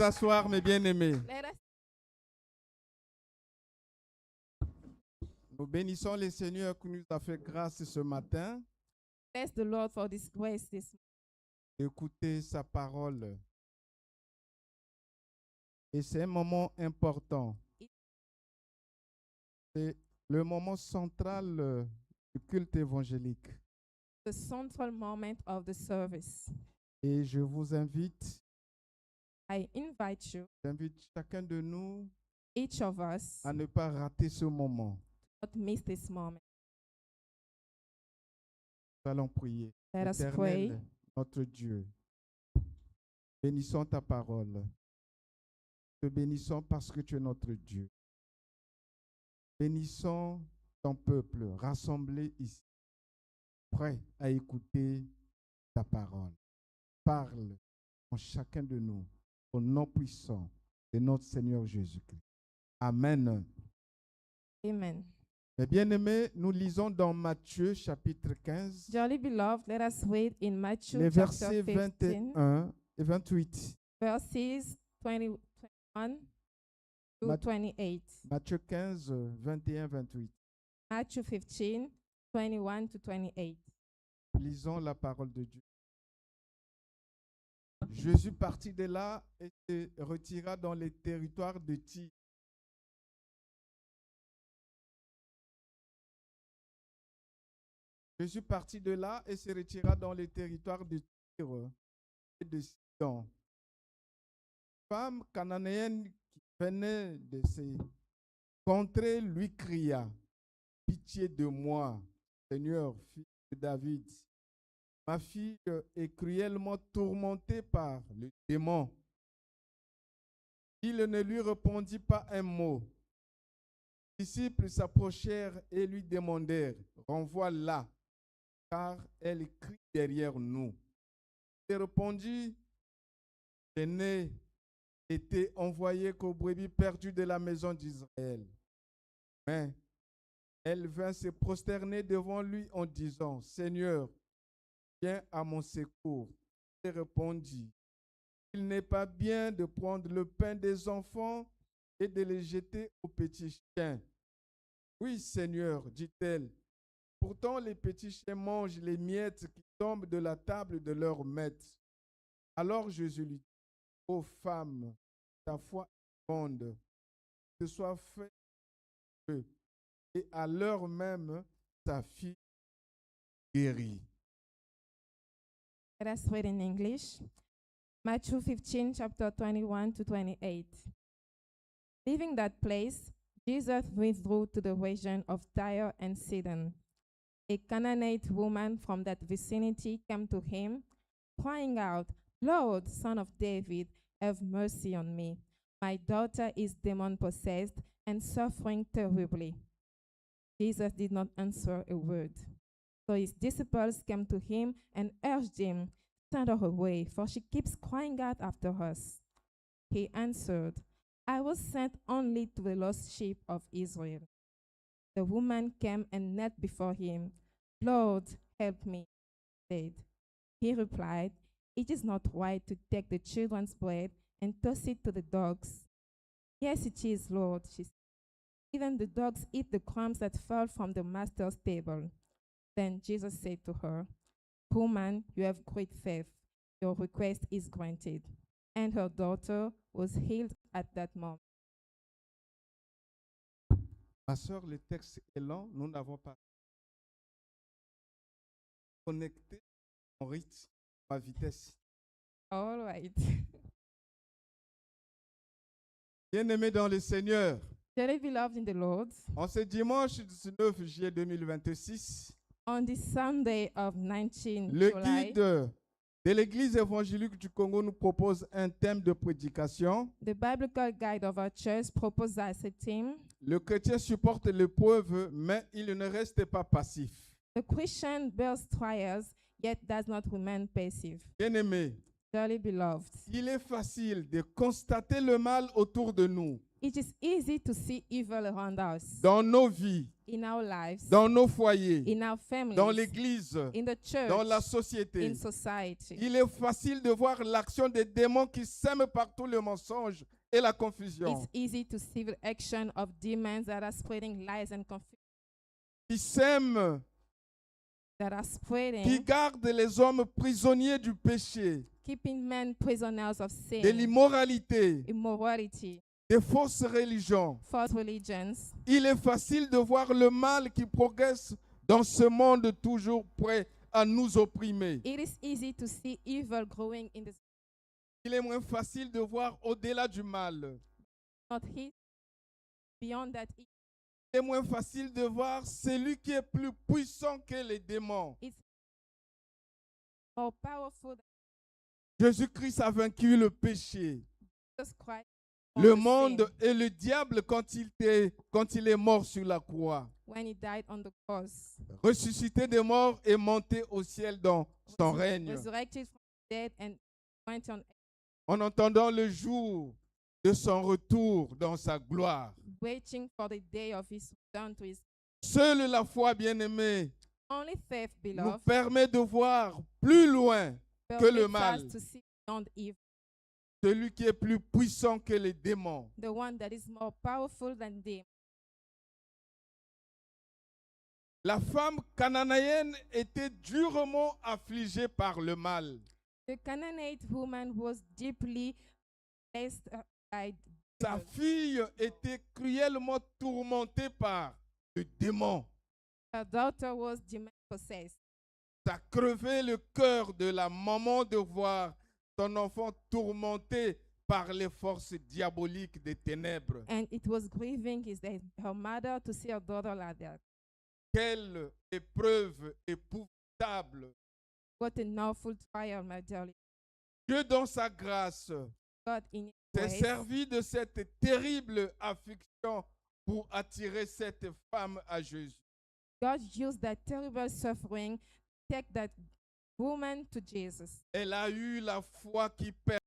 asseoir, mes bien-aimés. Let us Nous bénissons le Seigneur qui nous a fait grâce ce matin bless the Lord for this grace this d'écouter sa parole. Et c'est un moment important. C'est le moment central du culte évangélique. the central moment of the service. Et je vous invite, I invite you, j'invite chacun de nous each of us, à ne pas rater ce moment. not miss this moment. Nous allons prier. Let us pray. Éternel, notre Dieu, bénissons ta parole. Te bénissons parce que tu es notre Dieu. Bénissons ton peuple rassemblé ici, prêt à écouter ta parole. Parle en chacun de nous, au nom puissant de notre Seigneur Jésus-Christ. Amen. Amen. Mes bien-aimés, nous lisons dans Matthieu chapitre 15, Dearly beloved, let us read in Matthew les chapter versets 15, 21 et 28. verses 21 to Mat- 28. Matthieu 15, 21, 28. Matthew 15, 21 to 28. Lisons la parole de Dieu. Jésus partit de là et se retira dans les territoires de Tyr. Jésus partit de là et se retira dans les territoires de Tyr et de Sidon. Une femme cananéenne qui venait de ces contrées lui cria: Pitié de moi, Seigneur, fils de David. Ma fille est cruellement tourmentée par le démon. Il ne lui répondit pas un mot. Les disciples s'approchèrent et lui demandèrent: Renvoie-la, car elle crie derrière nous. Il répondit: Je n'ai été envoyé qu'aux brebis perdues de la maison d'Israël. Mais elle vint se prosterner devant lui en disant: Seigneur, viens à mon secours. Il répondit: Il n'est pas bien de prendre le pain des enfants et de les jeter aux petits chiens. Oui, Seigneur, dit-elle. Pourtant, les petits chiens mangent les miettes qui tombent de la table de leur maître. Alors Jésus lui dit: Ô femme, ta foi est grande, que soit fait Dieu. Et à l'heure même, ta fille guérit. Let us read in English. Matthew 15, chapter 21 to 28. Leaving that place, Jesus withdrew to the region of Tyre and Sidon. A Canaanite woman from that vicinity came to him, crying out, Lord, Son of David, have mercy on me. My daughter is demon-possessed and suffering terribly. Jesus did not answer a word. So his disciples came to him and urged him, Send her away, for she keeps crying out after us. He answered, I was sent only to the lost sheep of Israel. The woman came and knelt before him. Lord, help me, she said. He replied, It is not right to take the children's bread and toss it to the dogs. Yes, it is, Lord, she said. Even the dogs eat the crumbs that fall from the master's table. Then Jesus said to her, Woman, you have great faith. Your request is granted. And her daughter was healed at that moment. Ma sœur, le texte est lent, nous n'avons pas connecté en rythme, à vitesse. All right. Bien-aimés dans le Seigneur, Dearly beloved in the Lord, en ce dimanche 19 juillet 2026, on this Sunday of 19 le July, guide de l'Église évangélique du Congo nous propose un thème de prédication. the Biblical Guide of our church proposes as a theme, Le chrétien supporte l'épreuve, mais il ne reste pas passif. the Christian bears trials, yet does not remain passive. Bien-aimés, Dearly beloved, il est facile de constater le mal autour de nous. It is easy to see evil around us, dans nos vies, in our lives, dans nos foyers, in our families, dans l'église, in the church, dans la société. in society. Il est facile de voir l'action des démons qui sèment partout le mensonge et la confusion, It's easy to see the action of demons that are spreading lies and confusion, qui sèment, that are qui spreading, gardent les hommes prisonniers du péché, keeping men prisoners of de sin, l'immoralité, immorality, des fausses religions. false religions. Il est facile de voir le mal qui progresse dans ce monde toujours prêt à nous opprimer. It is easy to see evil growing in this Il est moins facile de voir au-delà du mal. not hit beyond that. Il est moins facile de voir celui qui est plus puissant que les démons. More powerful than Jésus-Christ a vaincu le péché, Jesus Christ. le over monde sin et le diable quand il est mort sur la croix. when he died on the cross. Ressuscité des morts et monté au ciel dans son règne. Resurrected from the dead and went on En entendant le jour de son retour dans sa gloire. waiting for the day of his return to his Seule la foi, bien-aimée, only faith, nous beloved, permet de voir plus loin que le permits mal. us to see beyond evil, Celui qui est plus puissant que les démons. the one that is more powerful than them. La femme cananéenne était durement affligée par le mal. The Canaanite woman was deeply blessed by Sa devil. fille était cruellement tourmentée par le démon. Her daughter was demon possessed. Ça crevait le cœur de la maman de voir son enfant tourmenté par les forces diaboliques des ténèbres. And it was grieving her mother to see her daughter like that. Quelle épreuve épouvantable. What an awful trial, my dearly. Dieu, dans sa grâce, God in his s'est grace servi de cette terrible affliction pour attirer cette femme à Jésus. God used that terrible suffering to take that woman to Jesus. Elle a eu la foi qui permet